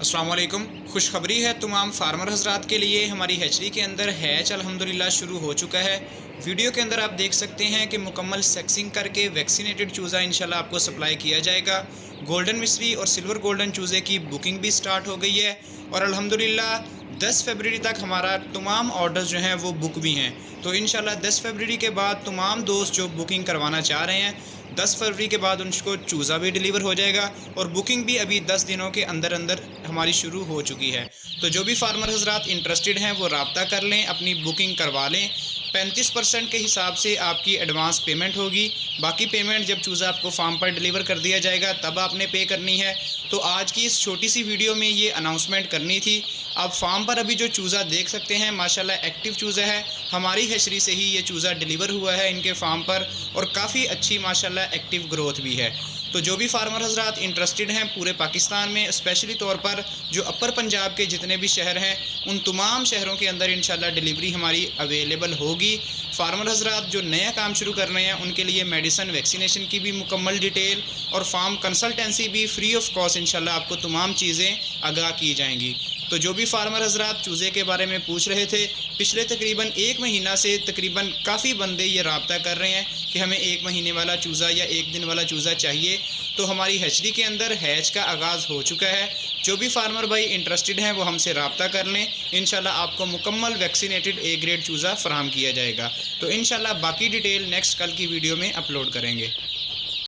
अस्सलाम वालेकुम। खुशखबरी है तमाम फार्मर हजरात के लिए, हमारी हैचरी के अंदर हैच अल्हम्दुलिल्लाह शुरू हो चुका है। वीडियो के अंदर आप देख सकते हैं कि मुकम्मल सेक्सिंग करके वैक्सीनेटेड चूज़ा इंशाल्लाह आपको सप्लाई किया जाएगा। गोल्डन मिस्री और सिल्वर गोल्डन चूज़े की बुकिंग भी स्टार्ट हो गई है और अल्हम्दुलिल्लाह 10 फरवरी तक हमारा तमाम ऑर्डर्स जो हैं वो बुक भी हैं। तो इंशाल्लाह 10 फरवरी के बाद तमाम दोस्त जो बुकिंग करवाना चाह रहे हैं, 10 फरवरी के बाद उनको चूज़ा भी डिलीवर हो जाएगा और बुकिंग भी अभी 10 दिनों के अंदर अंदर हमारी शुरू हो चुकी है। तो जो भी फार्मर हजरात इंटरेस्टेड हैं वो रब्ता कर लें, अपनी बुकिंग करवा लें। 35% के हिसाब से आपकी एडवांस पेमेंट होगी, बाकी पेमेंट जब चूज़ा आपको फार्म पर डिलीवर कर दिया जाएगा तब आपने पे करनी है। तो आज की इस छोटी सी वीडियो में ये अनाउंसमेंट करनी थी। आप फार्म पर अभी जो चूज़ा देख सकते हैं माशाल्लाह एक्टिव चूज़ा है, हमारी हैचरी से ही ये चूज़ा डिलीवर हुआ है इनके फार्म पर और काफ़ी अच्छी माशाल्लाह एक्टिव ग्रोथ भी है। तो जो भी फार्मर हजरात इंटरेस्टेड हैं पूरे पाकिस्तान में, स्पेशली तौर पर जो अपर पंजाब के जितने भी शहर हैं उन तमाम शहरों के अंदर इंशाल्लाह डिलीवरी हमारी अवेलेबल होगी। फार्मर हजरात जो नया काम शुरू कर रहे हैं उनके लिए मेडिसन वैक्सीनेशन की भी मुकम्मल डिटेल और फार्म कंसल्टेंसी भी फ्री ऑफ कॉस्ट इंशाल्लाह आपको तमाम चीज़ें आगाह की जाएंगी। तो जो भी फार्मर हजरात चूज़े के बारे में पूछ रहे थे, पिछले तकरीबन 1 महीना से तकरीबन काफ़ी बंदे ये रब्ता कर रहे हैं कि हमें 1 महीने वाला चूज़ा या 1 दिन वाला चूज़ा चाहिए। तो हमारी हैचरी के अंदर हैच का आगाज़ हो चुका है। जो भी फार्मर भाई इंटरेस्टेड हैं वो हमसे रब्ता कर लें, इंशाल्लाह आपको मुकम्मल वैक्सीनेटेड ए ग्रेड चूज़ा फराहम किया जाएगा। तो इंशाल्लाह बाकी डिटेल नेक्स्ट कल की वीडियो में अपलोड करेंगे।